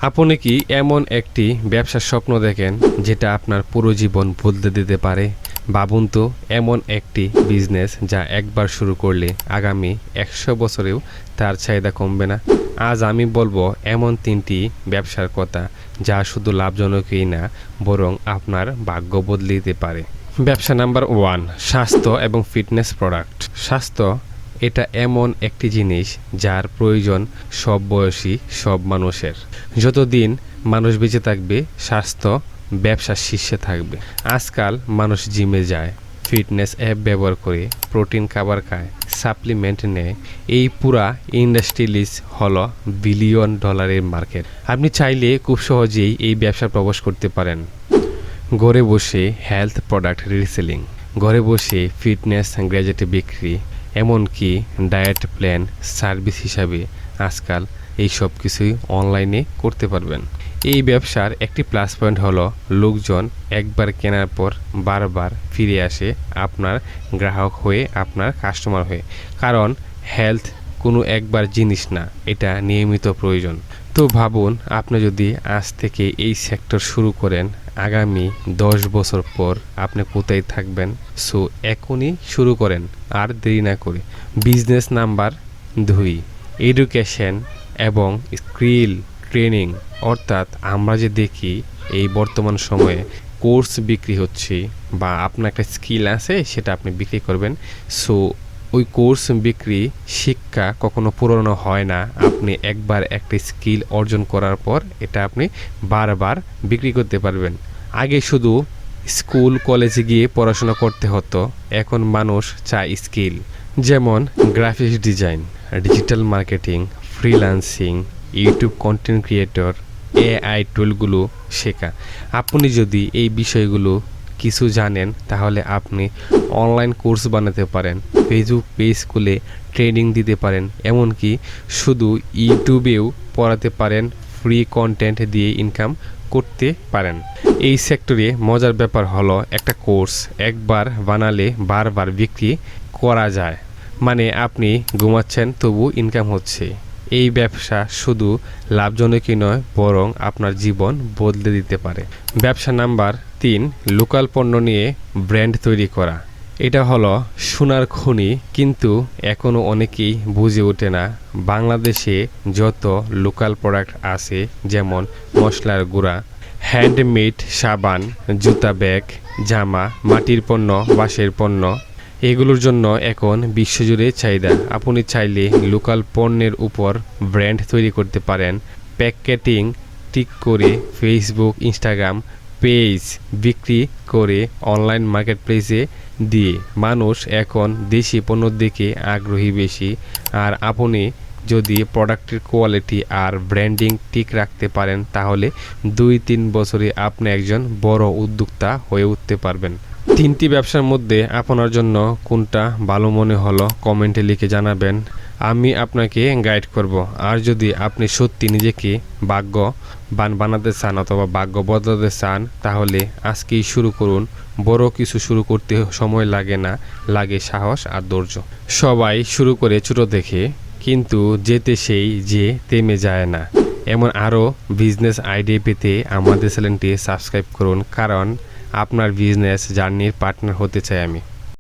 আপনি কি এমন একটি ব্যবসার স্বপ্ন দেখেন যেটা আপনার পুরো জীবন বদলে দিতে পারে? ভাবুন তো, এমন একটি বিজনেস যা একবার শুরু করলে আগামী 100 বছরেও তার চাহিদা কমবে না। আজ আমি বলবো এমন 3টি ব্যবসার কথা যা শুধু লাভজনকই না, বরং আপনার ভাগ্য বদলে দিতে পারে। ব্যবসা নাম্বার 1, স্বাস্থ্য এবং ফিটনেস প্রোডাক্ট। স্বাস্থ্য এটা এমন একটি জিনিস যার প্রয়োজন সব বয়সী সব মানুষের। যতদিন মানুষ বেঁচে থাকবে, স্বাস্থ্য ব্যবসার শীর্ষে থাকবে। আজকাল মানুষ জিমে যায়, ফিটনেস অ্যাপ ব্যবহার করে, প্রোটিন খাবার খায়, সাপ্লিমেন্ট নেয়। এই পুরা ইন্ডাস্ট্রিজ হলো বিলিয়ন ডলারের মার্কেট। আপনি চাইলে খুব সহজেই এই ব্যবসা প্রবেশ করতে পারেন। ঘরে বসে হেলথ প্রোডাক্ট রিসেলিং, ঘরে বসে ফিটনেস গ্যাজেট বিক্রি, এমনকি ডায়েট প্ল্যান সার্ভিস হিসাবে আজকাল এই সব কিছুই অনলাইনে করতে পারবেন। এই ব্যবসার একটি প্লাস পয়েন্ট হলো লোকজন একবার কেনার পর বারবার ফিরে আসে আপনার গ্রাহক হয়ে, আপনার কাস্টমার হয়ে। কারণ হেলথ কোনো একবার জিনিস না, এটা নিয়মিত প্রয়োজন। তো ভাবুন, আপনি যদি আজ থেকে এই সেক্টর শুরু করেন, আগামী 10 বছর পর আপনি কোথায় থাকবেন? সো এখনই শুরু করেন, আর দেরি না করে। বিজনেস নাম্বার 2, এডুকেশন এবং স্কিল ট্রেনিং। অর্থাৎ আমরা যে দেখি এই বর্তমান সময়ে কোর্স বিক্রি হচ্ছে, বা আপনার একটা স্কিল আছে সেটা আপনি বিক্রি করবেন। সো ওই কোর্স বিক্রি শিক্ষা কখনো পুরনো হয় না। আপনি একবার একটা স্কিল অর্জন করার পর এটা আপনি বারবার বিক্রি করতে পারবেন। আগে শুধু স্কুল কলেজে গিয়ে পড়াশোনা করতে হতো, এখন মানুষ চায় স্কিল। যেমন graphics design, digital marketing, freelancing, YouTube content creator, AI টুলগুলো শেখা। আপনি যদি এই বিষয়গুলো কিছু জানেন, তাহলে আপনি অনলাইন কোর্স বানাতে পারেন, ফেসবুক পেজ খুলে ট্রেনিং দিতে পারেন, এমনকি শুধু ইউটিউবেও পড়াতে পারেন, ফ্রি কন্টেন্ট দিয়ে ইনকাম করতে পারেন। এই সেক্টরে মজার ব্যাপার হলো একটা কোর্স একবার বানালে বারবার বিক্রি করা যায়। মানে আপনি ঘুমাচ্ছেন তবু ইনকাম হচ্ছে। এই ব্যবসা শুধু লাভজনকই নয়, বরং আপনার জীবন বদলে দিতে পারে। ব্যবসা নাম্বার 3, লোকাল পণ্য নিয়ে ব্র্যান্ড তৈরি করা। এটা হলো সোনার খনি, কিন্তু এখনও অনেকেই বুঝে ওঠে না। বাংলাদেশে যত লোকাল প্রোডাক্ট আছে, যেমন মশলার গুঁড়া, হ্যান্ডমেড সাবান, জুতা, ব্যাগ, জামা, মাটির পণ্য, বাঁশের পণ্য, এগুলোর জন্য এখন বিশ্বজুড়ে চাহিদা। আপনি চাইলে লোকাল পণ্যের উপর ব্র্যান্ড তৈরি করতে পারেন। প্যাকেটিং ঠিক করে ফেসবুক, ইনস্টাগ্রাম পেজ বিক্রি করে অনলাইন মার্কেট প্লেসে দিয়ে মানুষ এখন দেশি পণ্যের দিকে আগ্রহী বেশি। আর আপনি যদি প্রোডাক্টের কোয়ালিটি আর ব্র্যান্ডিং ঠিক রাখতে পারেন, তাহলে 2-3 বছরে আপনি একজন বড় উদ্যোক্তা হয়ে উঠতে পারবেন। 3টি ব্যবসার মধ্যে আপনার জন্য কোনটা ভালো মনে হলো কমেন্টে লিখে জানাবেন। আমি আপনাকে গাইড করব। আর যদি আপনি সত্যি নিজেকে ভাগ্যবান বানাতে চান অথবা ভাগ্য বদলাতে চান, তাহলে আজকেই শুরু করুন। বড় কিছু শুরু করতে সময় লাগে না, লাগে সাহস আর ধৈর্য। সবাই শুরু করে ছোট দেখে, কিন্তু যেতে সেই যে থেমে যায় না। এমন আরও বিজনেস আইডিয়া পেতে আমাদের চ্যানেলটি সাবস্ক্রাইব করুন, কারণ আপনার বিজনেস জার্নির পার্টনার হতে চাই আমি।